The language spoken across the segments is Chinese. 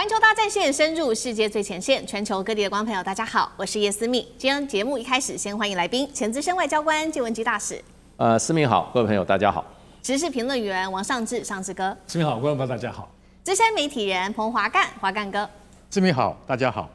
環球大戰線深入世界最前線，全球各地的觀眾朋友，大家好，我是葉思密。今天節目一開始，先歡迎來賓前資深外交官謝文基大使。思密好，各位朋友大家好。時事評論員王尚志，尚志哥。思密好，觀眾朋友大家好。資深媒體人彭華幹，華幹哥。思密好，大家好。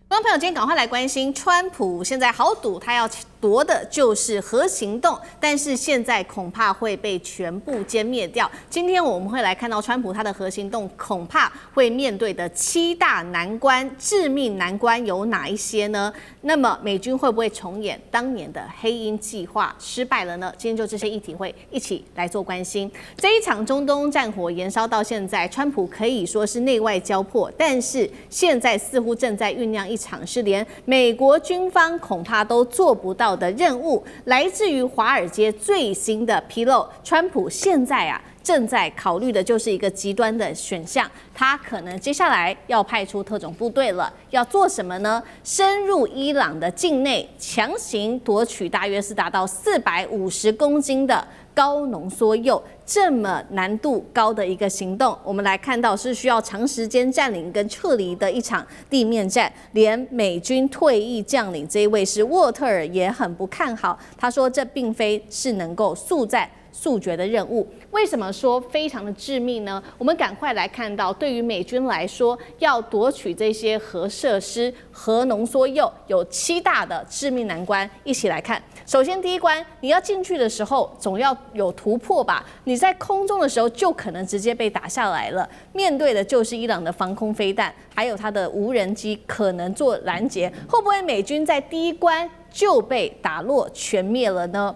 觀眾朋友，今天趕快來關心川普，現在豪賭他要奪的就是核行動，但是現在恐怕會被全部殲滅掉。今天我們會來看到川普他的核行動恐怕會面對的7大難關，致命難關有哪一些呢？那麼美軍會不會重演當年的黑鷹計劃失敗了呢？今天就這些議題會一起來做關心。這一場中東戰火延燒到現在，川普可以說是內外交迫，但是現在似乎正在醞釀一場是連美國軍方恐怕都做不到的任務。來自於華爾街最新的披露，川普現在正在考慮的就是一個極端的選項，他可能接下來要派出特種部隊了，要做什麼呢？深入伊朗的境內，強行奪取大約是達到450公斤的高濃縮鈾，這麼難度高的一個行動，我們來看到是需要長時間佔領跟撤離的一場地面戰，連美軍退役將領這一位是沃特爾也很不看好，他說這並非是能夠速戰速決的任務。為什麼說非常的致命呢？我們趕快來看到，對於美軍來說，要奪取這些核設施、核濃縮鈾，有7大的致命難關，一起來看。首先，第一關，你要進去的時候，總要有突破吧？你在空中的時候，就可能直接被打下來了。面對的就是伊朗的防空飛彈，還有它的無人機可能做攔截。會不會美軍在第一關就被打落全滅了呢？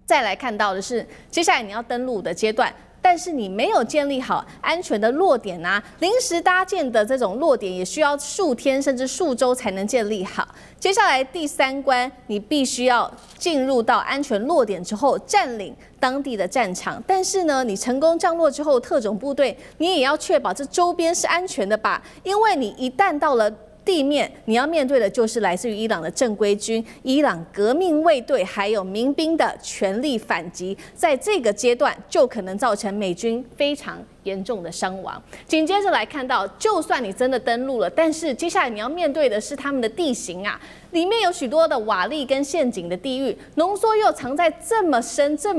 再來看到的是，接下來你要登陸的階段，但是你沒有建立好安全的落點啊，臨時搭建的這種落點也需要數天甚至數週才能建立好。接下來第3關，你必須要進入到安全落點之後，佔領當地的戰場。但是呢，你成功降落之後，特種部隊你也要確保這周邊是安全的吧，因為你一旦到了地面，你要面對的就是來自於伊朗的正規軍、伊朗革命衛隊還有民兵的全力反擊，在這個階段就可能造成美軍非常嚴重的傷亡。緊接着來看到，就算你真的登陸了，但是接下來你要面對的是他們的地形啊，裡面有許多的瓦礫跟陷阱的地域，濃縮鈾藏在這麼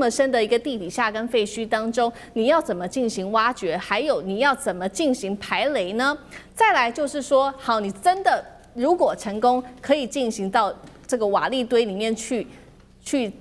深的一個地底下跟廢墟當中，你要怎麼進行挖掘？還有你要怎麼進行排雷呢？再來就是說，好，你真的如果成功，可以進行到這個瓦礫堆裡面去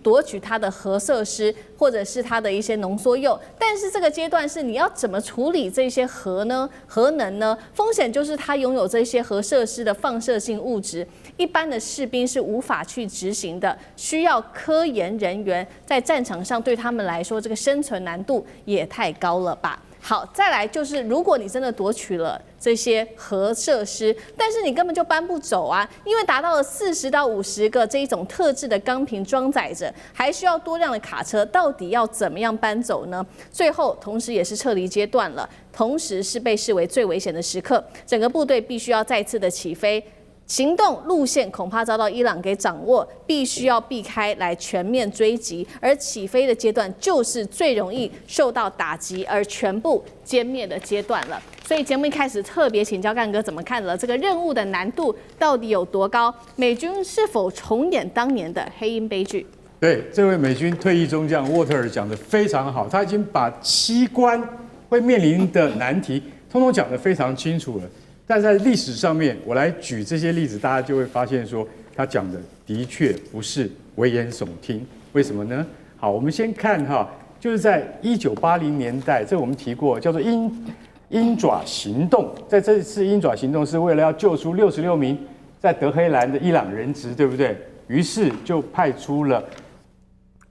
夺取它的核設施，或者是它的一些濃縮鈾，但是這個階段是你要怎麼處理這些核能呢？風險就是它擁有這些核設施的放射性物質，一般的士兵是無法去執行的，需要科研人員在戰場上，對他們來說，這個生存難度也太高了吧。好，再來就是，如果你真的奪取了這些核設施，但是你根本就搬不走啊，因為達到了40到50個這一種特制的鋼瓶裝載着，還需要多輛的卡車，到底要怎麼樣搬走呢？最後，同時也是撤離階段了，同時是被視為最危險的時刻，整個部隊必須要再次的起飛。行動路線恐怕遭到伊朗給掌握，必須要避開來全面追擊，而起飛的階段就是最容易受到打擊而全部殲滅的階段了。所以節目一開始特別請教幹哥怎麼看了這個任務的難度到底有多高？美軍是否重演當年的黑鷹悲劇？對，這位美軍退役中將沃特爾講得非常好，他已經把7關會面臨的難題通通講得非常清楚了。但在歷史上面，我來舉這些例子，大家就會發現說，他講的的確不是危言聳聽。為什麼呢？好，我們先看哈，就是在1980年代，這我們提過，叫做鷹爪行動。在這次鷹爪行動是為了要救出66名在德黑蘭的伊朗人質，對不對？於是就派出了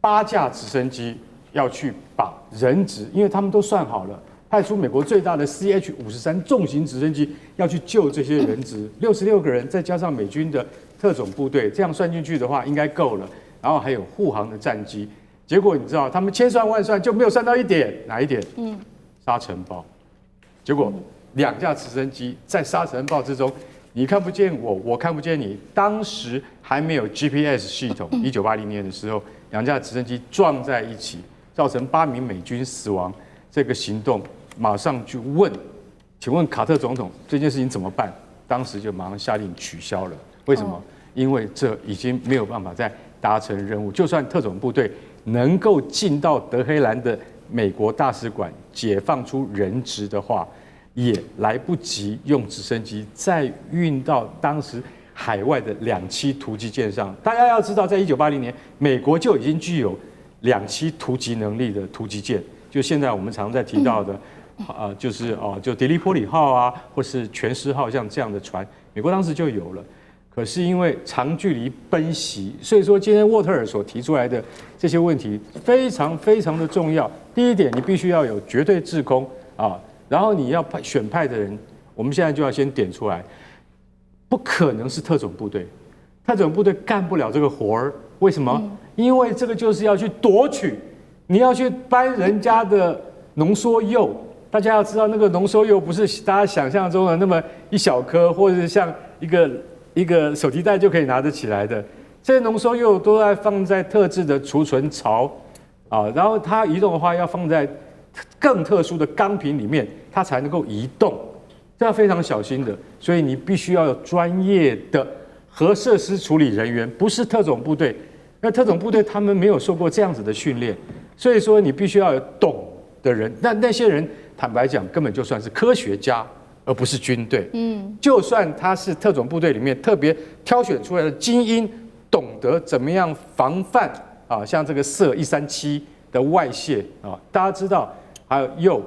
8架直升機要去把人質，因為他們都算好了。派出美國最大的 CH-53重型直升機要去救這些人質，66個人，再加上美軍的特種部隊，這樣算進去的話應該夠了。然後還有護航的戰機，結果你知道他們千算萬算就沒有算到一點，哪一點？沙塵暴。結果2架直升機在沙塵暴之中，你看不見我，我看不見你。當時還沒有 GPS 系統，1980年的時候，2架直升機撞在一起，造成8名美軍死亡。這個行動馬上去問請問卡特總統這件事情怎麼辦？當時就馬上下令取消了。為什麼？因為這已經沒有辦法再達成任務。就算特種部隊能夠進到德黑蘭的美國大使館解放出人質的話，也來不及用直升機再運到當時海外的2棲突擊艦上。大家要知道，在1980年，美國就已經具有2棲突擊能力的突擊艦，就現在我們常在提到的，就迪利波里號啊，或是全獅號像這樣的船，美國當時就有了。可是因為長距離奔襲，所以說今天沃特爾所提出來的這些問題非常非常的重要。第一點，你必須要有絕對制空啊。然後你要選派的人，我們現在就要先點出來，不可能是特種部队，特種部队幹不了這個活兒。為什麼？因為這個就是要去奪取，你要去搬人家的濃縮鈾。大家要知道，那個濃縮鈾不是大家想象中的那麼一小顆，或者是像一個手提袋就可以拿得起來的。這些濃縮鈾都要放在特制的儲存槽啊，然後它移動的話要放在更特殊的鋼瓶裡面，它才能夠移動，這要非常小心的。所以你必須要有專業的核設施處理人員，不是特種部隊。那特種部隊他們沒有受過這樣子的訓練，所以說你必須要有懂的人。那些人坦白講，根本就算是科學家，而不是軍隊。就算他是特種部隊裡面特別挑選出來的精英，懂得怎麼樣防範啊，像這個銫137的外泄啊，大家知道。還有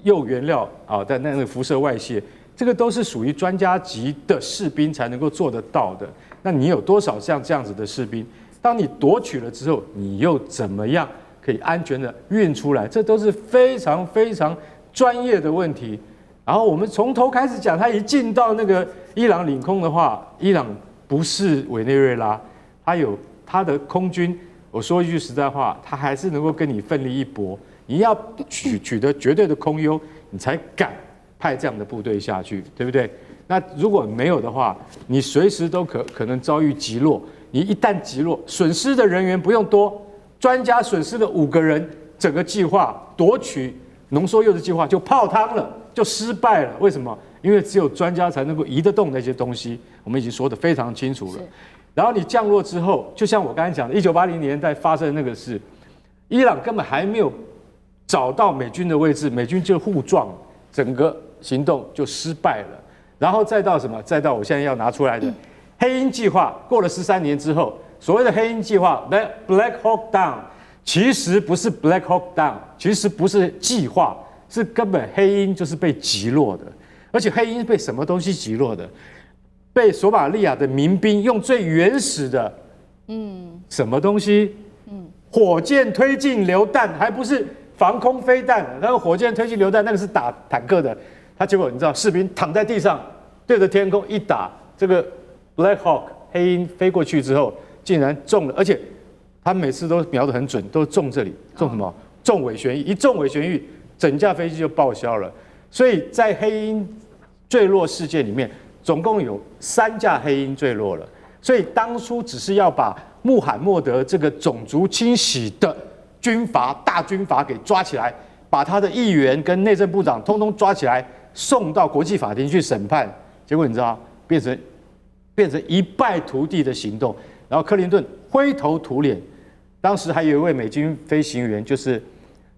鈾原料啊，在那個輻射外泄，這個都是屬於專家級的士兵才能夠做得到的。那你有多少像這樣子的士兵？當你奪取了之後，你又怎麼樣可以安全的運出來？這都是非常非常專業的問題。然後我們從頭開始講，他一進到那個伊朗領空的話，伊朗不是委內瑞拉，他有他的空軍。我說一句實在話，他還是能夠跟你奮力一搏。你要取得絕對的空優，你才敢派這樣的部隊下去，對不對？那如果沒有的話，你隨時都可能遭遇擊落。你一旦擊落，損失的人員不用多，專家損失了5個人，整個計劃奪取濃縮鈾的計劃就泡湯了，就失敗了。為什麼？因為只有專家才能夠移得動那些東西，我們已經說得非常清楚了。然後你降落之後，就像我剛才講的，1980年代發生的那個事，伊朗根本還沒有找到美軍的位置，美軍就互撞，整個行動就失敗了。然後再到什麼？再到我現在要拿出來的黑鷹計劃，過了13年之後，所謂的黑鷹計劃 （Black Hawk Down） 其實不是 Black Hawk Down， 其實不是計劃，是根本黑鷹就是被擊落的。而且黑鷹被什麼東西擊落的？被索馬利亞的民兵用最原始的，什麼東西？火箭推進榴彈，還不是防空飛彈，那個火箭推進榴彈那個是打坦克的，他結果你知道，士兵躺在地上，對着天空一打，這個 Black Hawk 黑鷹飛過去之後，竟然中了，而且他每次都瞄得很準，都中這裡，中什麼？中尾旋翼，一中尾旋翼，整架飛機就報銷了。所以在黑鷹墜落事件裡面，總共有3架黑鷹墜落了。所以當初只是要把穆罕默德這個種族清洗的大軍閥給抓起來，把他的議員跟內政部長通通抓起來，送到國際法庭去審判。結果你知道，變成一敗塗地的行動。然後克林頓灰頭土臉。當時還有一位美軍飛行員，就是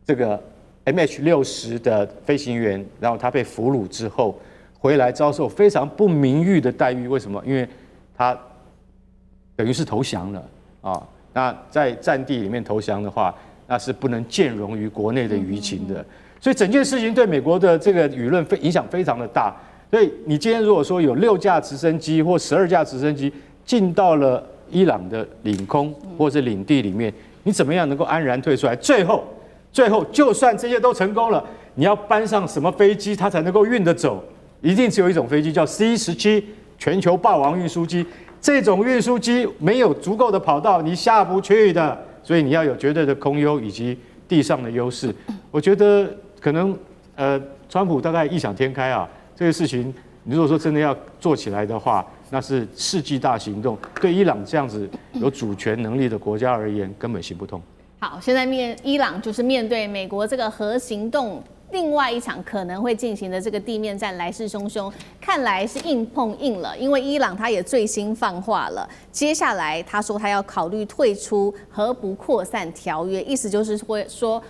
這個 MH-60的飛行員，然後他被俘虜之後回來，遭受非常不名譽的待遇。為什麼？因為他等於是投降了啊。那在戰地裡面投降的話，那是不能見容於國內的輿情的。所以整件事情對美國的這個輿論影響非常的大。所以你今天如果說有6架直升機或12架直升機進到了伊朗的領空或者領地裡面，你怎麼樣能夠安然退出來？最後，就算這些都成功了，你要搬上什麼飛機，它才能夠運得走？一定只有一種飛機，叫 C-17全球霸王運輸機。這種運輸機沒有足夠的跑道，你下不去的。所以你要有絕對的空優以及地上的優勢。我覺得可能川普大概異想天開啊，這個事情你如果說真的要做起來的話，那是世紀大行動，對伊朗這樣子有主權能力的國家而言，根本行不通。好，現在伊朗就是面對美國這個核行動另外一場可能會進行的這個地面戰來勢洶洶，看來是硬碰硬了。因為伊朗他也最新放話了，接下來他說他要考慮退出核不擴散條約，意思就是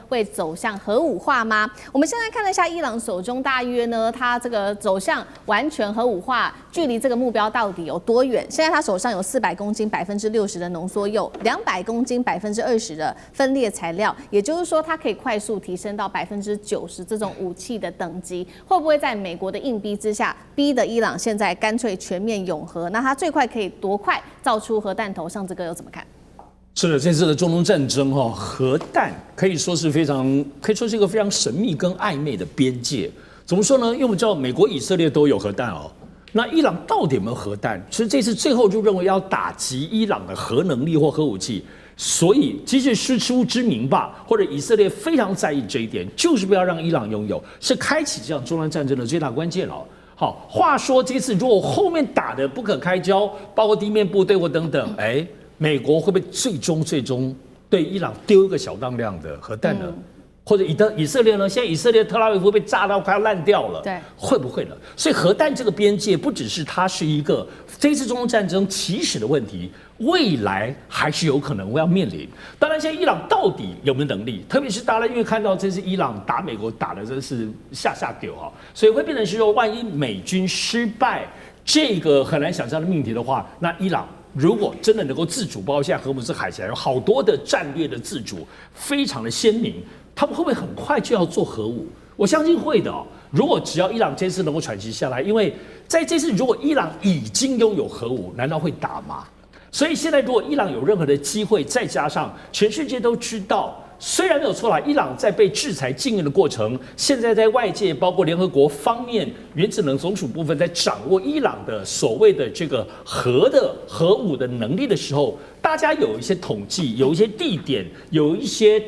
會走向核武化嗎？我们现在看了一下伊朗手中大約呢，他這個走向完全核武化，距離這個目標到底有多遠？現在他手上有400公斤60%的濃縮鈾，200公斤20%的分裂材料，也就是說它可以快速提升到90%這種武器的等級，會不會在美國的硬逼之下，逼得伊朗現在乾脆全面擁核？那它最快可以多快造出核彈頭？上這個又怎麼看？是的，這次的中東戰爭哈，核彈可以說是一個非常神秘跟曖昧的邊界。怎麼說呢？因為我們知道美國、以色列都有核彈哦，那伊朗到底有沒有核彈？其實這次最後就認為要打擊伊朗的核能力或核武器。所以，即使師出之名吧，或者以色列非常在意這一點，就是不要讓伊朗擁有，是開啟這場中東戰爭的最大關鍵了。好，話說這次如果後面打得不可開交，包括地面部隊或等等，美國會不會最終對伊朗丟一個小當量的核彈呢？或者以色列呢？現在以色列特拉維夫被炸到快要爛掉了，對，會不會呢？所以核彈這個邊界不只是它是一個這一次中東戰爭起始的問題，未來還是有可能會要面臨。當然，現在伊朗到底有沒有能力？特別是大家因為看到這次伊朗打美國打的真是下丟哈，所以會變成是說，萬一美軍失敗這個很難想象的命題的話，那伊朗如果真的能夠自主，包括現在荷姆斯海峽有好多的戰略的自主，非常的鮮明。他們會不會很快就要做核武？我相信會的哦。如果只要伊朗這次能夠喘息下來，因為在這次如果伊朗已經擁有核武，難道會打嗎？所以現在如果伊朗有任何的機會，再加上全世界都知道，雖然沒有錯啦，伊朗在被制裁禁運的過程，現在在外界包括聯合國方面原子能總署部分在掌握伊朗的所謂的這個核武的能力的時候，大家有一些統計，有一些地點，有一些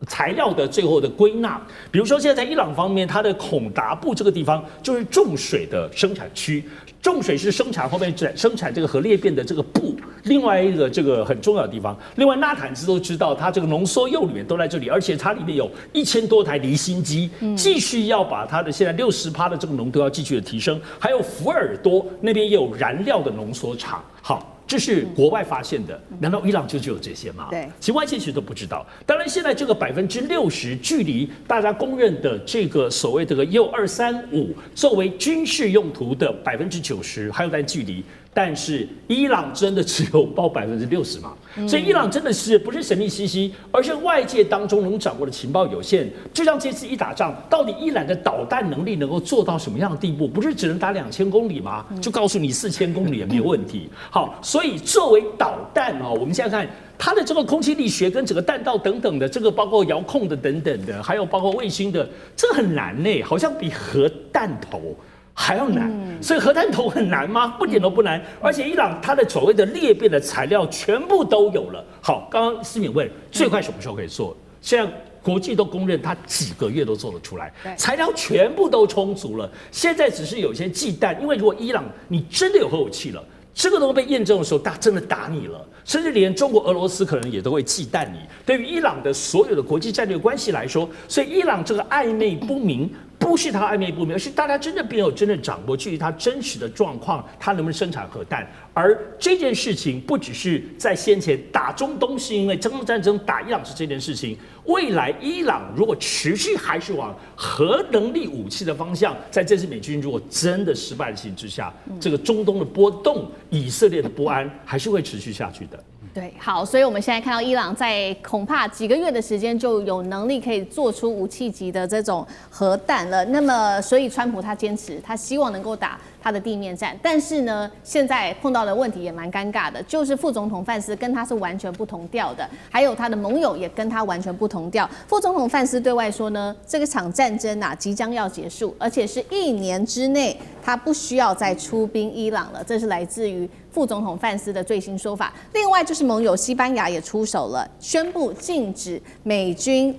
材料的最後的歸納，比如說現在在伊朗方面，它的孔達部這個地方就是重水的生產區，重水是生產後面生產這個核裂變的這個布，另外一個這個很重要的地方。另外納坦茲都知道，它這個濃縮鈾裡面都在這裡，而且它裡面有1000多台離心機，繼續要把它的現在60%的這個濃度要繼續的提升，還有福爾多那邊也有燃料的濃縮廠。好。這是國外發現的，難道伊朗就只有這些嗎？對，其外界其實都不知道。當然，現在這個60%距離大家公認的這個所謂的U235作為軍事用途的90%還有段距離。但是伊朗真的只有報60%嗎？所以伊朗真的是不是神秘兮兮，而是外界當中能掌握的情報有限。就像這次一打仗，到底伊朗的導彈能力能夠做到什麼樣的地步？不是只能打2000公里嗎？就告訴你4000公里也沒有問題。好，所以作為導彈啊，我們現在看它的這個空氣力學跟整個彈道等等的，這個包括遙控的等等的，還有包括衛星的，這個很難呢，好像比核彈頭還要難，所以核彈頭很難嗎？不點都不難，而且伊朗它的所謂的裂變的材料全部都有了。好，剛剛思敏問最快什麼時候可以做？現在國際都公認它幾個月都做得出來，材料全部都充足了。現在只是有些忌憚，因為如果伊朗你真的有核武器了，這個東西被驗證的時候，大家真的打你了，甚至連中國、俄羅斯可能也都會忌憚你。對於伊朗的所有的國際戰略關係來說，所以伊朗這個曖昧不明。不是他曖昧不明，而是大家真的沒有真正掌握距離他真實的狀況，他能不能生產核彈。而這件事情不只是在先前打中東是因為中東戰爭打伊朗是這件事情，未來伊朗如果持續還是往核能力武器的方向，在這次美軍如果真的失敗的情況之下，這個中東的波動、以色列的不安還是會持續下去的。對，好，所以我們現在看到伊朗在恐怕幾個月的時間就有能力可以做出武器級的這種核彈了。那麼，所以川普他堅持，他希望能夠打他的地面戰，但是呢，現在碰到的問題也蠻尷尬的，就是副總統范斯跟他是完全不同調的，還有他的盟友也跟他完全不同調。副總統范斯對外說呢，這個場戰爭啊即將要結束，而且是1年之內他不需要再出兵伊朗了，這是來自於副總統范斯的最新說法。另外就是盟友西班牙也出手了，宣布禁止美軍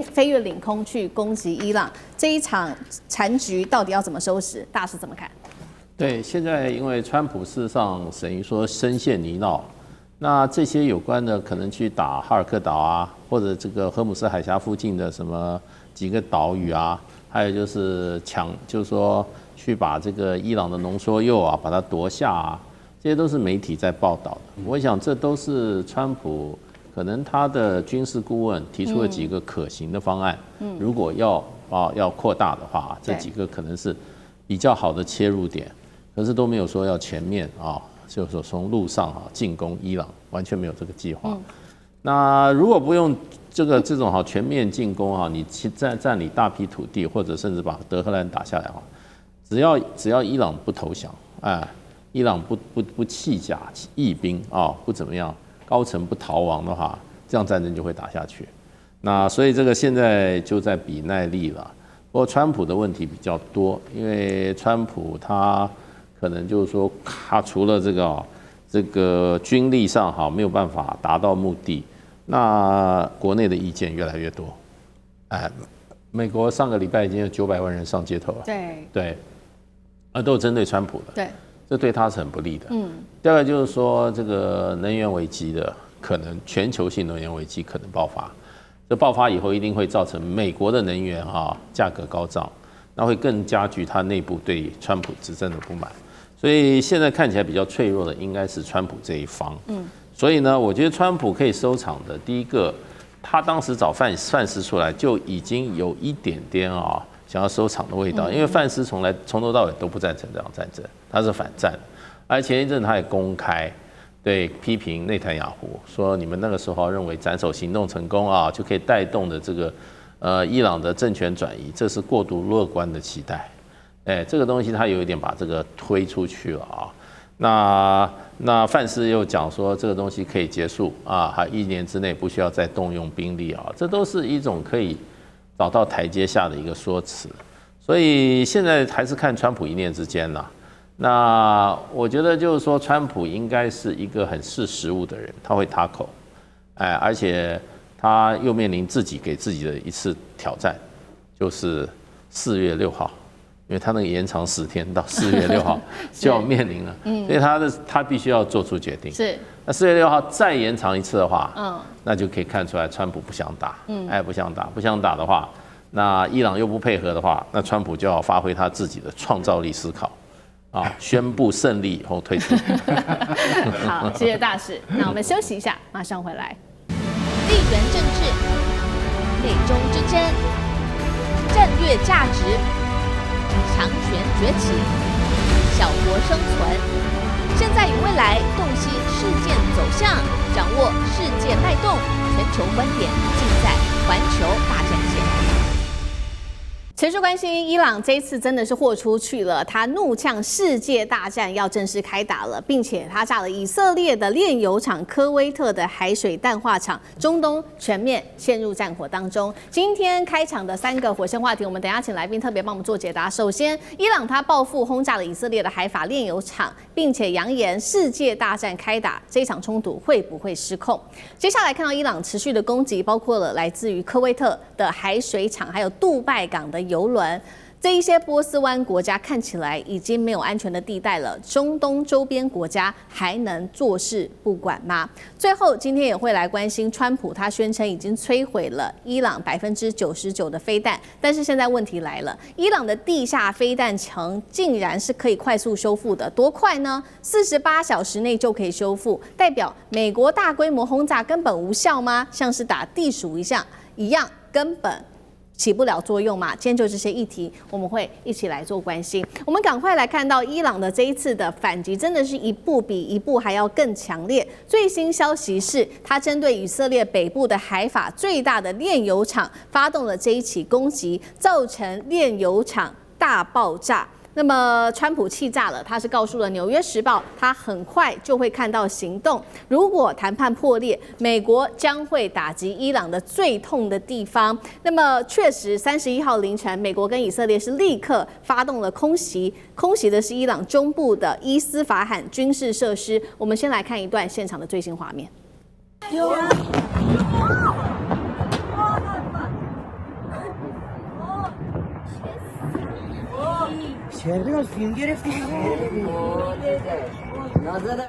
飞越領空去攻擊伊朗。這一場殘局到底要怎麼收拾？大師怎麼看？對，現在因為川普事實上等於說深陷泥淖，那這些有關的可能去打哈爾克島啊，或者這個荷姆斯海峽附近的什麼幾個島嶼啊，還有就是就是說去把這個伊朗的濃縮鈾啊把它奪下啊，這些都是媒體在報道的。我想這都是川普可能他的軍事顧問提出了幾個可行的方案。如果要擴大的話，這幾個可能是比較好的切入點，可是都沒有說要全面啊。就是說從陸上進攻伊朗，完全沒有這個計劃。那如果不用這種全面進攻你占領大批土地，或者甚至把德黑蘭打下來只要伊朗不投降，伊朗不棄甲役兵不怎麼樣，高層不逃亡的話，這樣戰爭就會打下去。那所以這個現在就在比耐力了。不過川普的問題比較多，因為川普他可能就是說，他除了這個軍力上沒有辦法達到目的，那國內的意見越來越多。美國上個禮拜已經有900萬人上街頭了，對，都是針對川普的，對，這對他是很不利的。第二個就是說，這個能源危機的可能，全球性能源危機可能爆發，這爆發以後一定會造成美國的能源價格高漲，那會更加劇他內部對川普執政的不滿。所以現在看起來比較脆弱的應該是川普這一方。所以呢，我覺得川普可以收場的，第一個，他當時找范斯出來就已經有一點點想要收場的味道，因為范斯從頭到尾都不贊成這場戰爭，他是反戰，而前一陣他也公開對批評內塔尼亞胡，說你們那個時候認為斬首行動成功就可以帶動的這個伊朗的政權轉移，這是過度樂觀的期待。這個東西他有一點把這個推出去了那范斯又講說這個東西可以結束還1年之內不需要再動用兵力這都是一種可以找到台階下的一個說辭。所以現在還是看川普一念之間了。那我覺得就是說，川普應該是一個很識時務的人，他會塔口，而且他又面臨自己給自己的一次挑戰，就是4月6號。因為他那個延長10天到4月6號就要面臨了，所以他必須要做出決定。是，那4月6號再延長一次的話，那就可以看出來川普不想打，不想打的話，那伊朗又不配合的話，那川普就要發揮他自己的創造力思考，宣布勝利以後退出。好，謝謝大使。那我們休息一下，馬上回来。地緣政治、美中之爭、戰略價值。強權崛起，小國生存。現在與未來，洞悉事件走向，掌握世界脈動，全球觀點盡在環球大戰線。持續關心伊朗這一次真的是豁出去了，他怒嗆世界大戰要正式開打了，並且他炸了以色列的煉油廠、科威特的海水淡化廠，中東全面陷入戰火當中。今天開場的3個火線話題，我們等一下請來賓特別幫我們做解答。首先，伊朗他報復轟炸了以色列的海法煉油廠，並且揚言世界大戰開打，這一場衝突會不會失控？接下來看到伊朗持續的攻擊，包括了來自於科威特的海水廠，還有杜拜港的郵輪，這一些波斯灣國家看起來已經沒有安全的地帶了。中東周邊國家還能坐視不管嗎？最後，今天也會來關心川普，他宣稱已經摧毀了伊朗99%的飛彈，但是現在問題來了，伊朗的地下飛彈牆竟然是可以快速修復的，多快呢？48小時內就可以修復，代表美國大規模轟炸根本無效嗎？像是打地鼠一樣，根本起不了作用嘛？今天就这些議題，我們會一起來做關心。我們趕快來看到伊朗的這一次的反擊，真的是一步比一步還要更強烈。最新消息是，他針對以色列北部的海法最大的煉油廠發動了這一起攻擊，造成煉油廠大爆炸。那麼，川普氣炸了，他是告訴了《紐約時報》，他很快就會看到行動。如果談判破裂，美國將會打擊伊朗的最痛的地方。那麼，確實，31號凌晨，美國跟以色列是立刻發動了空襲，空襲的是伊朗中部的伊斯法罕軍事設施。我們先來看一段現場的最新畫面。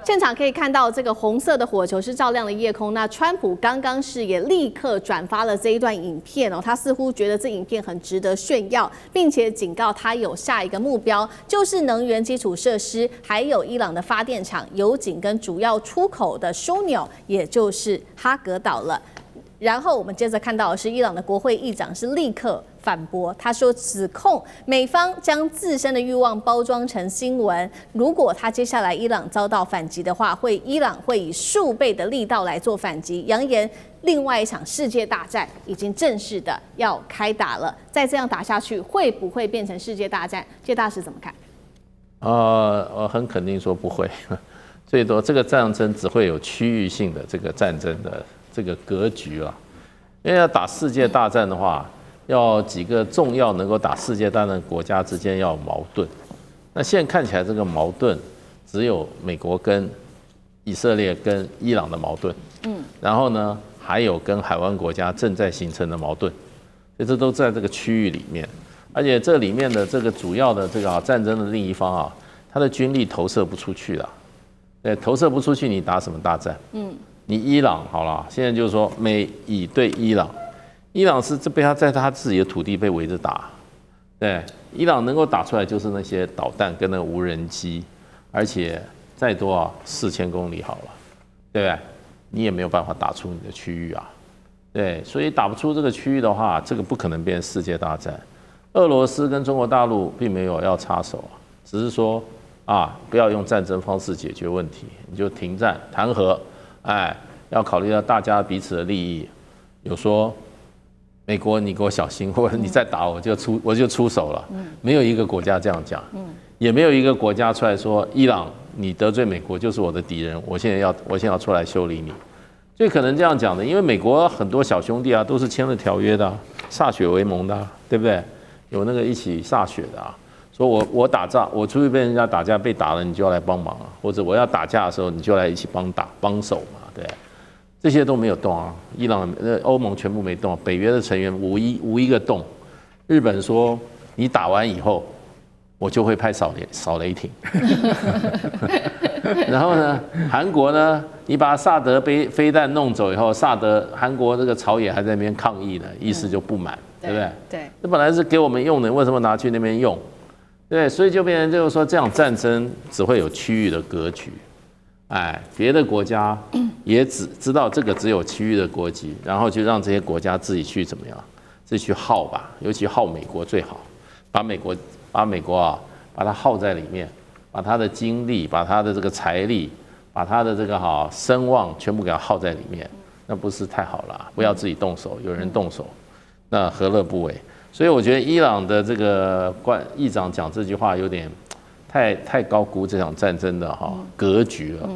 現場可以看到，這個紅色的火球是照亮了夜空。那川普剛剛是也立刻轉發了這一段影片哦，他似乎覺得這影片很值得炫耀，並且警告他有下一個目標，就是能源基礎設施，還有伊朗的發電廠、油井跟主要出口的樞紐，也就是哈格島了。然後我們接着看到的是伊朗的國會議長是立刻反駁，他說指控美方將自身的慾望包裝成新聞，如果他接下來伊朗遭到反擊的話，伊朗會以數倍的力道來做反擊，揚言另外一場世界大戰已經正式的要開打了。再這樣打下去，會不會變成世界大戰？謝大使怎麼看？我很肯定說不會，最多這個戰爭只會有區域性的這個戰爭的這個格局啊，因為要打世界大戰的話，要幾個重要能夠打世界大戰的國家之間要有矛盾。那現在看起來這個矛盾只有美國跟以色列跟伊朗的矛盾，然後呢還有跟海灣國家正在形成的矛盾，所以這都在這個區域裡面。而且這裡面的這個主要的這個戰爭的另一方啊，他的軍力投射不出去了，對，投射不出去，你打什麼大戰？你伊朗好了，現在就是說美以對伊朗，伊朗是被他在他自己的土地被圍着打，對，伊朗能夠打出來就是那些導彈跟那個無人機，而且再多啊4000公里好了，對不對？你也沒有辦法打出你的區域啊，對，所以打不出這個區域的話，這個不可能變成世界大戰。俄羅斯跟中國大陸並沒有要插手，只是說不要用戰爭方式解決問題，你就停戰談和。要考慮到大家彼此的利益，有說美國你給我小心，或者你再打我就出手了。沒有一個國家這樣講，也沒有一個國家出來說伊朗你得罪美國就是我的敵人，我現在要出來修理你。最可能這樣講的，因為美國很多小兄弟都是簽了條約的，歃血為盟的，對不對？有那個一起歃血的說我打仗，我出去被人家打架被打了，你就要來幫忙啊，或者我要打架的時候，你就來一起幫手嘛，对，這些都沒有動啊。伊朗、歐盟全部沒動，北約的成員無一個動。日本說你打完以後，我就會派掃雷艇。然後呢，韓國呢，你把薩德飛彈弄走以後，韓國這個朝野還在那邊抗議呢，意思就不滿，對不對？對，這本來是給我們用的，為什麼拿去那邊用？對，所以就變成就是說，這樣戰爭只會有區域的格局，別的國家也只知道這個只有區域的國籍，然後就讓這些國家自己去怎麼樣，自己去耗吧，尤其耗美國最好，把美國把它耗在裡面，把它的精力、把它的這個財力、把它的這個聲望全部給它耗在裡面，那不是太好了？不要自己動手，有人動手，那何樂不為？所以我覺得伊朗的這個議長講這句話有點太高估這場戰爭的格局了。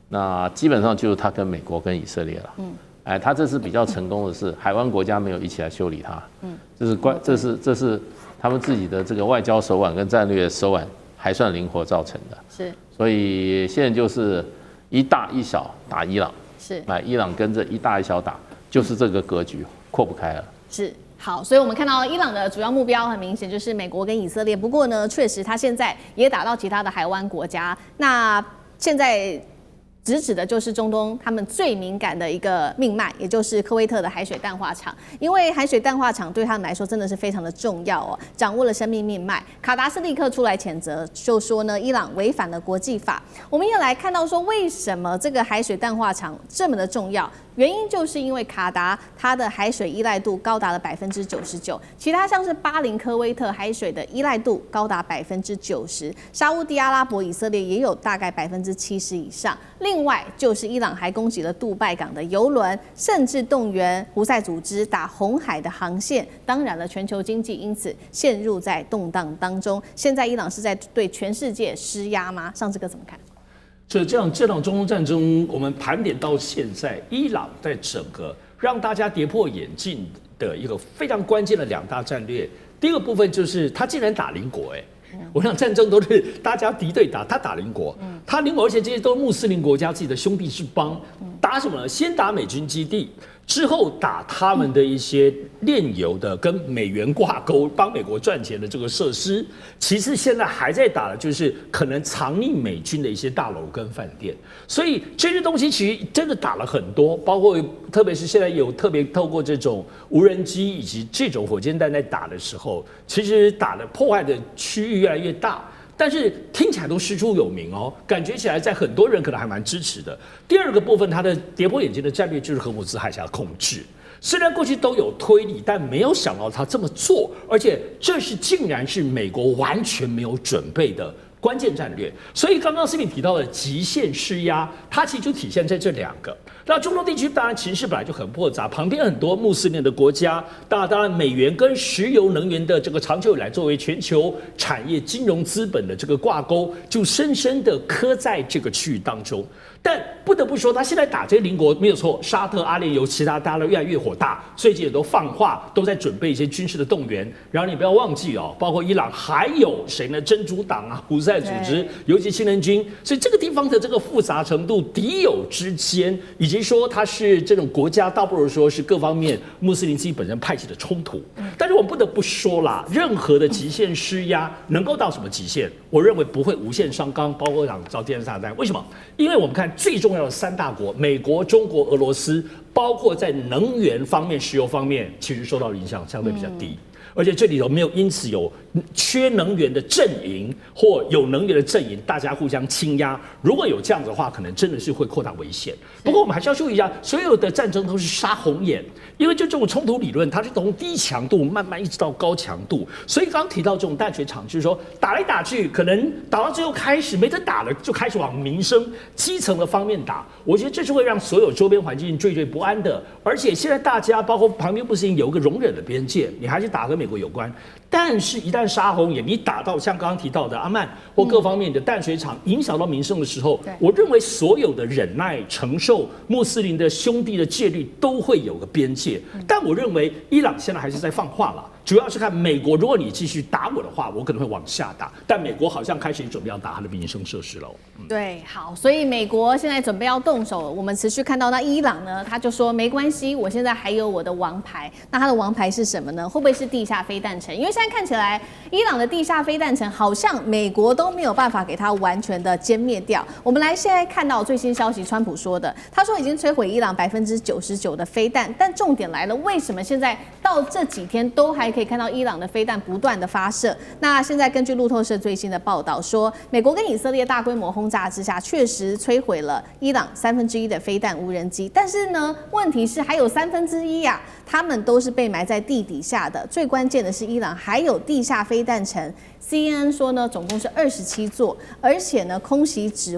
那基本上就是他跟美國跟以色列了。他這次比較成功的是海灣國家沒有一起來修理他。這是他們自己的這個外交手腕跟戰略手腕還算靈活造成的。是。所以現在就是一大一小打伊朗。是。伊朗跟着一大一小打，就是這個格局擴不開了。是。好，所以我們看到伊朗的主要目標很明顯就是美國跟以色列。不過呢，確實他現在也打到其他的海灣國家。那現在直指的就是中東他們最敏感的一個命脈，也就是科威特的海水淡化廠。因為海水淡化廠對他們來說真的是非常的重要哦，掌握了生命命脈。卡達是立刻出來譴責，就說呢伊朗違反了國際法。我們也來看到說，為什麼這個海水淡化廠這麼的重要？原因就是因為卡達它的海水依賴度高達了99%，其他像是巴林、科威特海水的依賴度高達90%，沙烏地阿拉伯、以色列也有大概70%以上。另外就是伊朗還攻擊了杜拜港的油輪，甚至動員胡塞組織打紅海的航線。當然了，全球經濟因此陷入在動盪當中。現在伊朗是在对全世界施壓嗎？上这個怎麼看？所以这场中東戰爭，我們盤點到現在，伊朗在整個讓大家跌破眼鏡的一個非常關鍵的2大戰略。第一個部分就是他竟然打鄰國，我想戰爭都是大家敵對打，他打鄰國，他鄰國，而且這些都是穆斯林國家自己的兄弟之邦，打什麼呢？先打美軍基地，之後打他們的一些煉油的跟美元掛鈎、幫美國賺錢的這個設施。其次，現在還在打的就是可能藏匿美軍的一些大樓跟飯店。所以這些東西其實真的打了很多，包括特別是現在有特別透過這種無人機以及這種火箭彈在打的時候，其實打的破壞的區域越來越大。但是聽起來都師出有名哦，感覺起來在很多人可能還蠻支持的。第二個部分，它的跌破眼鏡的戰略就是荷姆斯海峽控制。雖然過去都有推理，但沒有想到他這麼做，而且這是竟然是美國完全沒有準備的關鍵戰略。所以剛剛思敏提到的極限施壓，它其實就體現在這兩個。那中東地區當然情勢本來就很複雜，旁邊很多穆斯林的國家，當然美元跟石油能源的這個長久以來作為全球產業金融資本的這個掛鈎，就深深的刻在這個區域當中。但不得不說，他現在打這些鄰國沒有錯，沙特、阿聯酋，其他大家都越來越火大，最近也都放話，都在準備一些軍事的動員。然後你不要忘記哦，包括伊朗還有誰呢？真主黨啊，胡塞組織，游擊青年軍。所以這個地方的這個複雜程度，敵友之間，以及說它是這種國家，倒不如說是各方面穆斯林自己本身派系的衝突。但是我們不得不說啦，任何的極限施壓能夠到什麼極限？我認為不會無限上綱，包括造電子炸彈。為什麼？因為我們看最重要的三大國，美國、中國、俄羅斯，包括在能源方面、石油方面，其實受到的影響相對比較低。而且這裡頭沒有因此有缺能源的陣營或有能源的陣營，大家互相傾壓。如果有這樣子的話，可能真的是會擴大危險。不過我們還是要注意一下，所有的戰爭都是殺紅眼，因為就這種衝突理論，它是從低強度慢慢一直到高強度。所以剛剛提到這種淡水廠，就是說打來打去，可能打到最後開始沒得打了，就開始往民生基層的方面打。我覺得這是會讓所有周邊環境惴惴不安的。而且現在大家包括旁邊不是有一個容忍的邊界，你還是打跟美國有關。但是，一旦殺紅眼，你打到像剛剛提到的阿曼或各方面的淡水廠，影響到民生的時候，我認為所有的忍耐、承受穆斯林的兄弟的戒律都會有個邊界。但我認為伊朗現在還是在放話了，主要是看美國，如果你繼續打我的話，我可能會往下打。但美國好像開始準備要打他的民生設施了。對，好，所以美國現在準備要動手，我們持續看到那伊朗呢，他就說沒關係，我現在還有我的王牌。那他的王牌是什麼呢？會不會是地下飛彈城？因為現在看起來，伊朗的地下飛彈城好像美國都沒有辦法給它完全的殲滅掉。我們來現在看到最新消息，川普說的，他說已經摧毀伊朗99%的飛彈，但重點來了，為什麼現在到這幾天都還可以看到伊朗的飛彈不斷的發射？那現在根據路透社最新的報道說，美國跟以色列大規模轟炸之下，確實摧毀了伊朗1/3的飛彈無人機，但是呢，問題是還有1/3呀，他們都是被埋在地底下的。最關鍵的是，伊朗還有地下飛彈城 ，CNN 說呢，總共是27座，而且呢，空襲只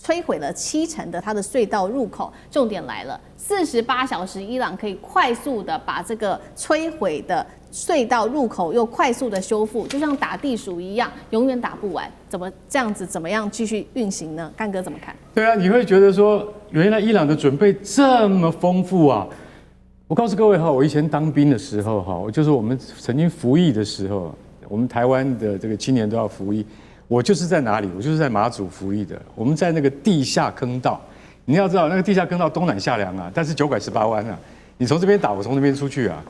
摧毀了70%的它的隧道入口。重點來了，48小時，伊朗可以快速的把這個摧毀的隧道入口又快速的修復，就像打地鼠一樣，永遠打不完。怎麼這樣子？怎麼樣繼續運行呢？幹哥怎麼看？對啊，你會覺得說，原來伊朗的準備這麼豐富啊！我告訴各位哈，我以前當兵的時候哈，就是我們曾經服役的時候，我們台灣的這個青年都要服役。我就是在哪裡？我就是在馬祖服役的。我們在那個地下坑道，你要知道那個地下坑道東南下梁啊，但是9拐18彎啊。你從這邊打，我從那邊出去啊。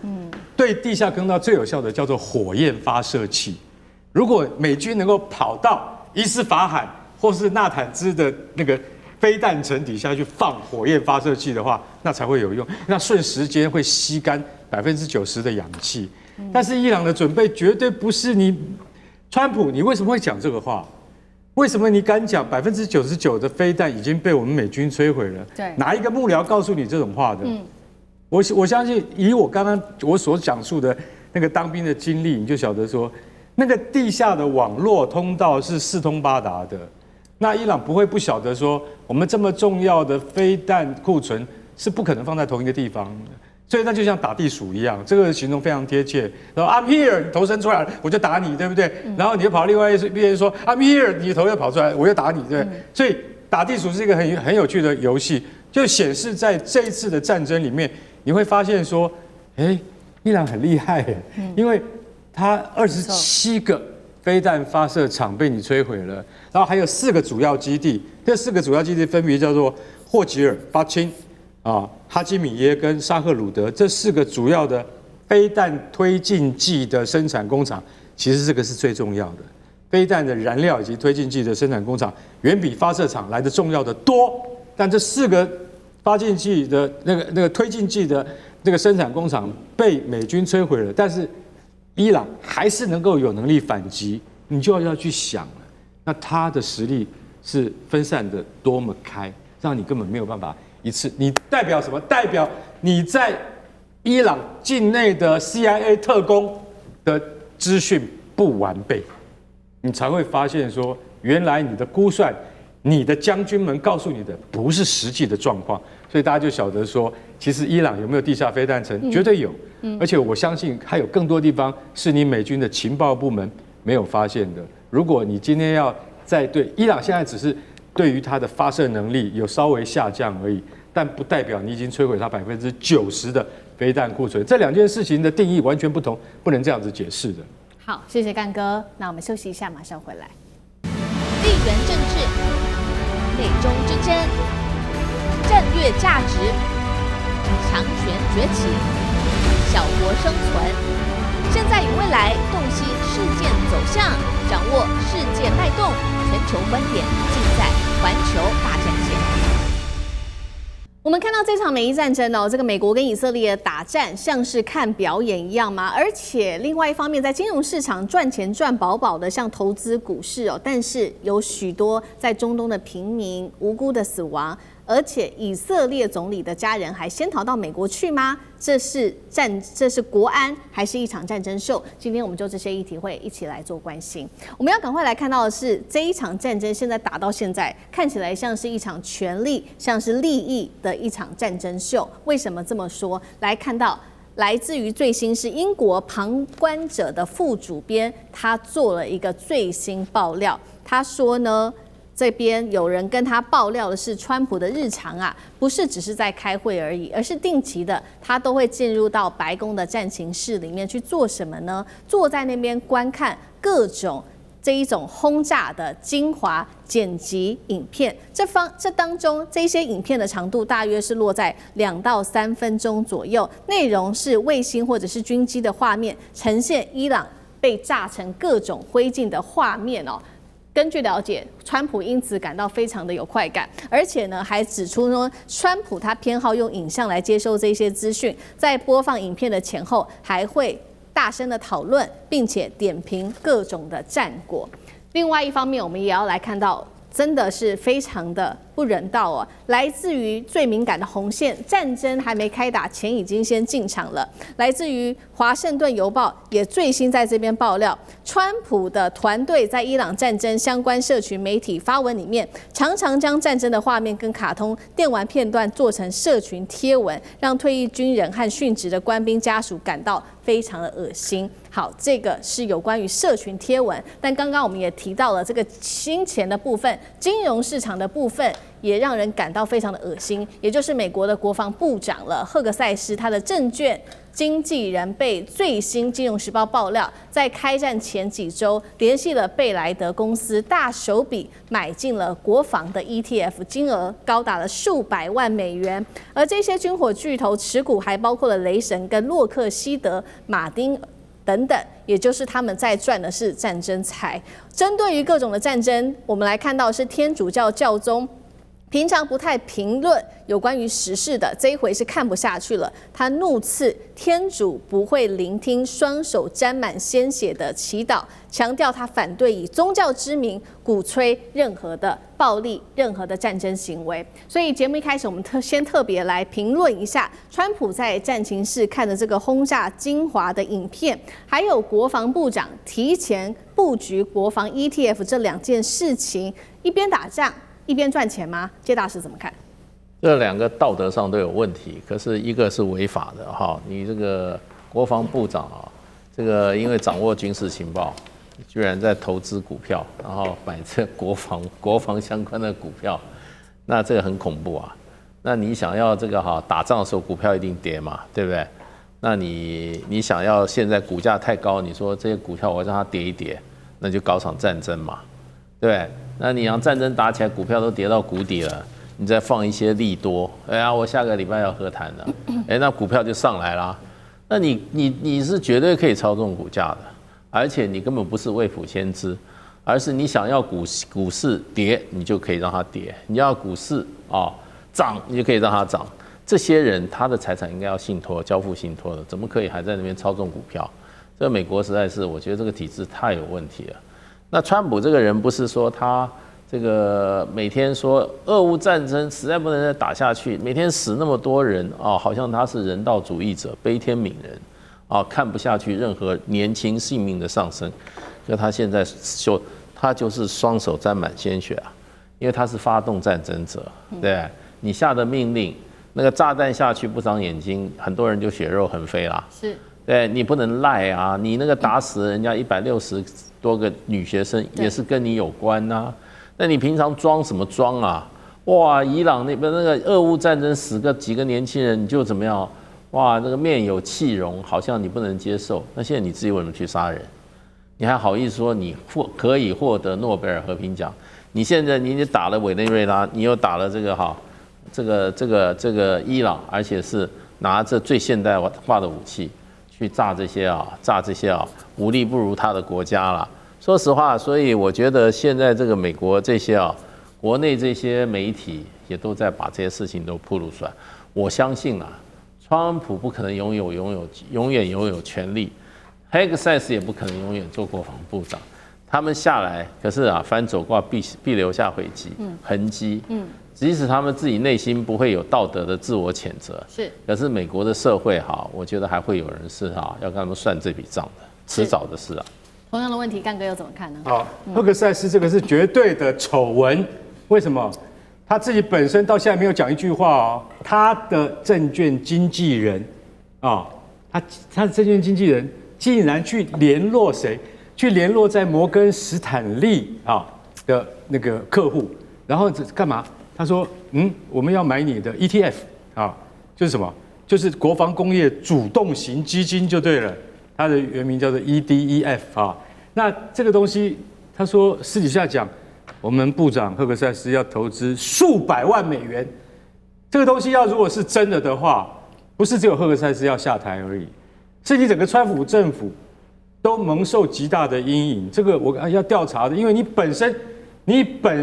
對地下坑道最有效的叫做火焰發射器。如果美軍能夠跑到伊斯法罕或是納坦茲的那個飛彈城底下去放火焰發射器的話，那才會有用。那瞬時間會吸乾90%的氧氣。但是伊朗的準備絕對不是你。川普，你為什麼會講這個話？為什麼你敢講99%的飛彈已經被我們美軍摧毀了？對，哪一個幕僚告訴你這種話的？我相信，以我剛剛我所講述的那個當兵的經歷，你就曉得說，那個地下的網絡通道是四通八達的。那伊朗不會不曉得說，我們這麼重要的飛彈庫存是不可能放在同一個地方的。所以那就像打地鼠一樣，這個形容非常貼切。然後 I'm here， 你頭伸出來了，我就打你，對不對？然後你又跑另外一邊說 I'm here， 你頭又跑出來，我又打你，對不對？所以打地鼠是一個很有趣的遊戲，就顯示在這一次的戰爭裡面，你會發現說，伊朗很厲害耶，因為它27個飛彈發射場被你摧毀了，然後還有4個主要基地，這4個主要基地分別叫做霍吉爾、巴欽、哈基米耶跟沙赫魯德這4個主要的飛彈推進劑的生產工廠，其實這個是最重要的。飛彈的燃料以及推進劑的生產工廠，遠比發射場來的重要的多。但這4個發進劑的那個推進劑的那個生產工廠被美軍摧毀了，但是伊朗還是能夠有能力反擊，你就要去想了，那他的實力是分散的多麼開，讓你根本沒有辦法一次。你代表什麼？代表你在伊朗境內的 CIA 特工的資訊不完備，你才會發現說，原來你的估算，你的將軍們告訴你的不是實際的狀況，所以大家就曉得說，其實伊朗有沒有地下飛彈城，絕對有。而且我相信還有更多地方是你美軍的情報部門沒有發現的。如果你今天要再對伊朗，現在只是對於它的發射能力有稍微下降而已，但不代表你已經摧毀它90%的飛彈庫存。這2件事情的定義完全不同，不能這樣子解釋的。好，謝謝幹哥。那我們休息一下，馬上回來。地緣政治、美中之爭、戰略價值、強權崛起、小國生存，現在與未來洞悉事件走向，掌握世界脈動，全球觀點盡在環球大戰線。我們看到這場美伊戰爭哦，這個美國跟以色列的打戰像是看表演一樣嗎？而且另外一方面，在金融市場賺錢賺飽飽的，像投資股市哦，但是有許多在中東的平民無辜的死亡。而且以色列總理的家人還先逃到美國去嗎？這是國安還是一場戰爭秀？今天我們就這些議題會一起來做關心。我們要趕快來看到的是，這一場戰爭現在打到現在，看起來像是一場權力、像是利益的一場戰爭秀。為什麼這麼說？來看到來自於最新是英國旁觀者的副主編，他做了一個最新爆料，他說呢，這邊有人跟他爆料的是，川普的日常啊，不是只是在開會而已，而是定期的，他都會進入到白宮的戰情室裡面去做什麼呢？坐在那邊觀看各種這一種轟炸的精華剪輯影片。這當中這些影片的長度大約是落在2到3分鐘左右，內容是衛星或者是軍機的畫面，呈現伊朗被炸成各種灰燼的畫面哦。根據了解，川普因此感到非常的有快感，而且呢，還指出呢，川普他偏好用影像來接收這些資訊，在播放影片的前後，還會大聲的討論，並且點評各種的戰果。另外一方面，我們也要來看到，真的是非常的不人道哦！來自於最敏感的紅線，戰爭還沒開打前已經先進場了。來自於華盛頓郵報也最新在這邊爆料，川普的團隊在伊朗戰爭相關社群媒體發文裡面，常常將戰爭的畫面跟卡通、電玩片段做成社群貼文，讓退役軍人和殉職的官兵家屬感到非常的惡心。好，這個是有關於社群貼文，但剛剛我們也提到了這個金錢的部分，金融市場的部分也讓人感到非常的惡心。也就是美國的國防部長了赫格塞斯，他的證券經紀人被最新《金融時報》爆料，在開戰前幾週聯繫了貝萊德公司，大手筆買進了國防的 ETF， 金額高達了數百萬美元。而這些軍火巨頭持股還包括了雷神跟洛克希德馬丁等等，也就是他們在賺的是戰爭財。針對於各種的戰爭，我們來看到是天主教教宗平常不太評論有關於時事的，這一回是看不下去了。他怒斥天主不會聆聽雙手沾滿鮮血的祈禱，強調他反對以宗教之名鼓吹任何的暴力、任何的戰爭行為。所以節目一開始，我們先特別來評論一下川普在戰情室看的這個轟炸精華的影片，還有國防部長提前布局國防 ETF 這2件事情，一邊打仗一邊賺錢嗎？謝大使怎麼看？這2個道德上都有問題，可是一個是違法的哈。你這個國防部長啊，這個因為掌握軍事情報，居然在投資股票，然後買這國防相關的股票，那這個很恐怖啊。那你想要這個打仗的時候股票一定跌嘛，對不對？那你想要現在股價太高，你說這些股票我讓它跌一跌，那就搞場戰爭嘛，對不對？那你讓戰爭打起來，股票都跌到谷底了，你再放一些利多，哎呀，我下個禮拜要和談了，哎，那股票就上來啦。那你是絕對可以操縱股價的，而且你根本不是未卜先知，而是你想要股市跌，你就可以讓它跌；你要股市漲，你就可以讓它漲。這些人他的財產應該要信託、交付信託的，怎麼可以還在那邊操縱股票？這個美國實在是，我覺得這個體制太有問題了。那川普這個人不是說他這個每天說俄烏戰爭實在不能再打下去，每天死那麼多人好像他是人道主義者、悲天憫人看不下去任何年輕性命的上升。可他現在他就是雙手沾滿鮮血啊，因為他是發動戰爭者，對，你下的命令。那個炸彈下去不長眼睛，很多人就血肉橫飛啦。是，對，你不能賴啊！你那個打死人家160多個女學生，也是跟你有關吶。那你平常裝什麼裝啊？哇，伊朗那邊那個俄烏戰爭死個幾個年輕人，你就怎麼樣？哇，那個面有氣容，好像你不能接受。那現在你自己為什麼去殺人？你還好意思說你可以獲得諾貝爾和平獎？你現在你打了委內瑞拉，你又打了這個這個伊朗，而且是拿着最現代化的武器去炸這些武力不如他的國家了。說實話，所以我覺得現在這個美國這些國內這些媒體也都在把這些事情都暴露出來。我相信川普不可能永遠擁有權力，黑克塞斯也不可能永遠做國防部長。他們下來，可是翻走卦必留下痕跡。即使他們自己內心不會有道德的自我譴責，可是美國的社會我覺得還會有人是要跟他們算這筆賬的，遲早的事啊。同樣的問題，幹哥又怎麼看呢？好，赫克塞斯這個是絕對的醜聞，為什麼？他自己本身到現在沒有講一句話他的證券經紀人他的證券經紀人竟然去聯絡誰？去聯絡在摩根斯坦利的那個客戶，然後幹嘛？他說：“我們要買你的 ETF 就是什麼？就是國防工業主動型基金就對了。它的原名叫做 EDEF 那這個東西，他說私底下講，我們部長赫克塞斯要投資數百萬美元。這個東西如果是真的的話，不是只有赫克塞斯要下台而已，是你整個川普政府都蒙受極大的陰影。這個我要調查的，因為你本